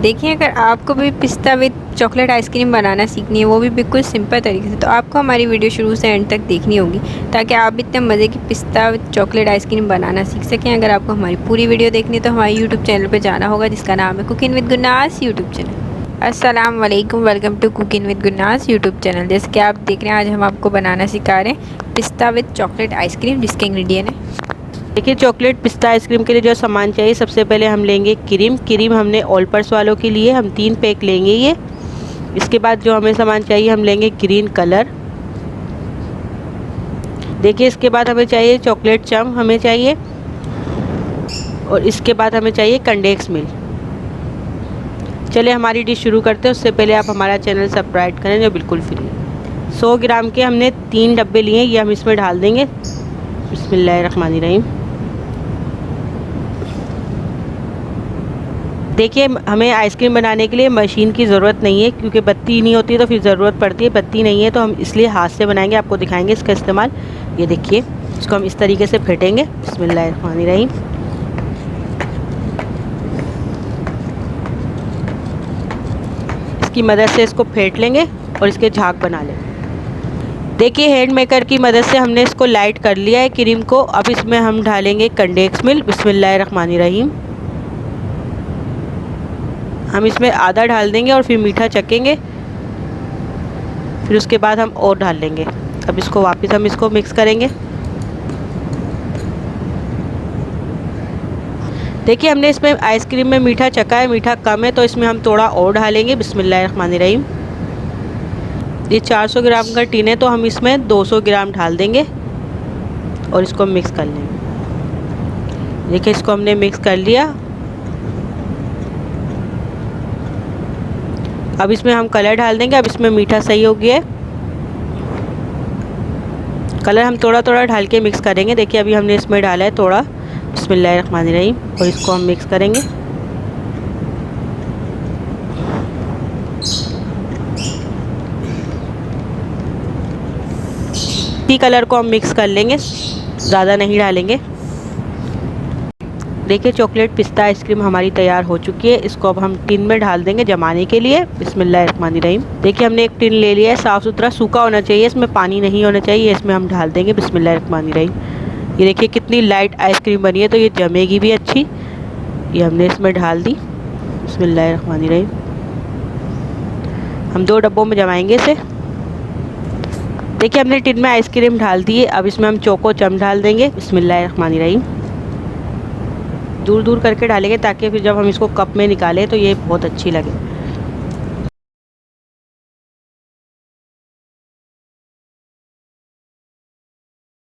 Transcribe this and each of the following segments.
देखिए, अगर आपको भी पिस्ता विद चॉकलेट आइसक्रीम बनाना सीखनी है, वो भी बिल्कुल सिंपल तरीके से, तो आपको हमारी वीडियो शुरू से एंड तक देखनी होगी ताकि आप भी इतने मज़े की पिस्ता विद चॉकलेट आइसक्रीम बनाना सीख सकें। अगर आपको हमारी पूरी वीडियो देखनी है तो हमारे यूट्यूब चैनल पर जाना होगा, जिसका नाम है cooking with Gurnaz YouTube channel. अस्सलाम वालेकुम, welcome to cooking with Gurnaz YouTube channel. जैसे कि आप देख रहे हैं, आज हम आपको बनाना सिखा रहे हैं पिस्ता विद चॉकलेट आइसक्रीम, जिसके इंग्रेडिएंट है। देखिए, चॉकलेट पिस्ता आइसक्रीम के लिए जो सामान चाहिए, सबसे पहले हम लेंगे क्रीम हमने ऑल पर्स वालों के लिए हम 3 पैक लेंगे ये। इसके बाद जो हमें सामान चाहिए, हम लेंगे ग्रीन कलर। देखिए, इसके बाद हमें चाहिए चॉकलेट चम हमें चाहिए, और इसके बाद हमें चाहिए कंडेंस मिल्क। चलिए हमारी डिश शुरू करते हैं। उससे पहले आप हमारा चैनल सब्सक्राइब करें जो बिल्कुल फ्री है। 100 ग्राम के हमने 3 डब्बे लिए, ये हम इसमें डाल देंगे। बिस्मिल्लाहिर्रहमानिर्रहीम। देखिए, हमें आइसक्रीम बनाने के लिए मशीन की ज़रूरत नहीं है, क्योंकि बत्ती नहीं होती है तो फिर ज़रूरत पड़ती है। बत्ती नहीं है तो हम इसलिए हाथ से बनाएंगे, आपको दिखाएंगे इसका इस्तेमाल। ये देखिए, इसको हम इस तरीके से फेंटेंगे। बिस्मिल्लाहिर्रहमानिर्रहीम। इसकी मदद से इसको फेंट लेंगे और इसके झाग बना लेंगे। देखिए, हैंड मेकर की मदद से हमने इसको लाइट कर लिया है क्रीम को। अब इसमें हम डालेंगे कंडेंस मिल्क। बिस्मिल्लाहिर्रहमानिर्रहीम। हम इसमें आधा डाल देंगे और फिर मीठा चखेंगे, फिर उसके बाद हम और डाल लेंगे। अब इसको वापस हम इसको मिक्स करेंगे। देखिए, हमने इसमें आइसक्रीम में मीठा चखा है, मीठा कम है तो इसमें हम थोड़ा और डालेंगे। बिस्मिल्लाहिर्रहमानिर्रहीम। ये 400 ग्राम का टीन है तो हम इसमें 200 ग्राम डाल देंगे और इसको मिक्स कर लेंगे। देखिए, इसको हमने मिक्स कर लिया। अब इसमें हम कलर डाल देंगे। अब इसमें मीठा सही हो गया है। कलर हम थोड़ा थोड़ा डाल के मिक्स करेंगे। देखिए, अभी हमने इसमें डाला है थोड़ा। बिस्मिल्लाहिर्रहमानिर्रहीम। और इसको हम मिक्स करेंगे। कलर को हम मिक्स कर लेंगे, ज़्यादा नहीं डालेंगे। देखिए, चॉकलेट पिस्ता आइसक्रीम हमारी तैयार हो चुकी है। इसको अब हम टिन में डाल देंगे जमाने के लिए। बिस्मिल्लाहिर्रहमानिर्रहीम। देखिए, हमने एक टिन ले लिया है, साफ़ सुथरा सूखा होना चाहिए, इसमें पानी नहीं होना चाहिए। इसमें हम डाल देंगे। बिस्मिल्लाहिर्रहमानिर्रहीम। ये देखिए कितनी लाइट आइसक्रीम बनी है, तो ये जमेगी भी अच्छी। ये हमने इसमें डाल दी। बिस्मिल्लाहिर्रहमानिर्रहीम। हम 2 डब्बों में जमाएंगे इसे। देखिए, हमने टिन में आइसक्रीम डाल दी है। अब इसमें हम चोको चम डाल देंगे। बिस्मिल्लाहिर्रहमानिर्रहीम। दूर दूर करके डालेंगे ताकि फिर जब हम इसको कप में निकालें तो ये बहुत अच्छी लगे।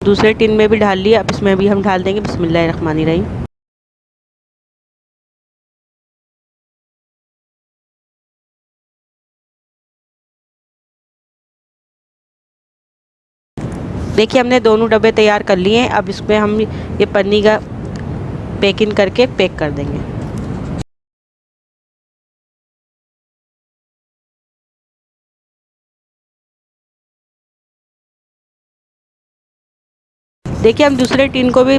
दूसरे टिन में भी डाल लिया। अब इसमें भी हम डाल देंगे। बिस्मिल्लाहिर्रहमानिर्रहीम। देखिए, हमने दोनों डब्बे तैयार कर लिए हैं। अब इसमें हम ये पन्नी का पैकिंग करके पैक कर देंगे। देखिए, हम दूसरे टिन को भी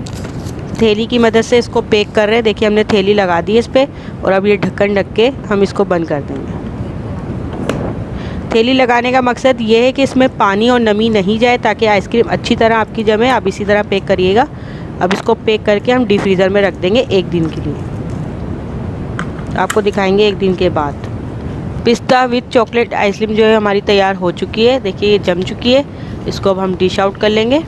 थैली की मदद से इसको पैक कर रहे हैं। देखिए, हमने थैली लगा दी है इस पर, और अब ये ढक्कन ढक के हम इसको बंद कर देंगे। थैली लगाने का मकसद ये है कि इसमें पानी और नमी नहीं जाए, ताकि आइसक्रीम अच्छी तरह आपकी जमे। आप इसी तरह पैक करिएगा। अब इसको पैक करके हम डीप फ्रीज़र में रख देंगे 1 दिन के लिए। आपको दिखाएंगे 1 दिन के बाद। पिस्ता विद चॉकलेट आइसक्रीम जो है हमारी तैयार हो चुकी है। देखिए, ये जम चुकी है। इसको अब हम डिश आउट कर लेंगे।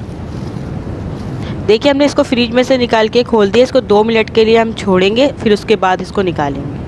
देखिए, हमने इसको फ्रिज में से निकाल के खोल दिया। इसको 2 मिनट के लिए हम छोड़ेंगे, फिर उसके बाद इसको निकालेंगे।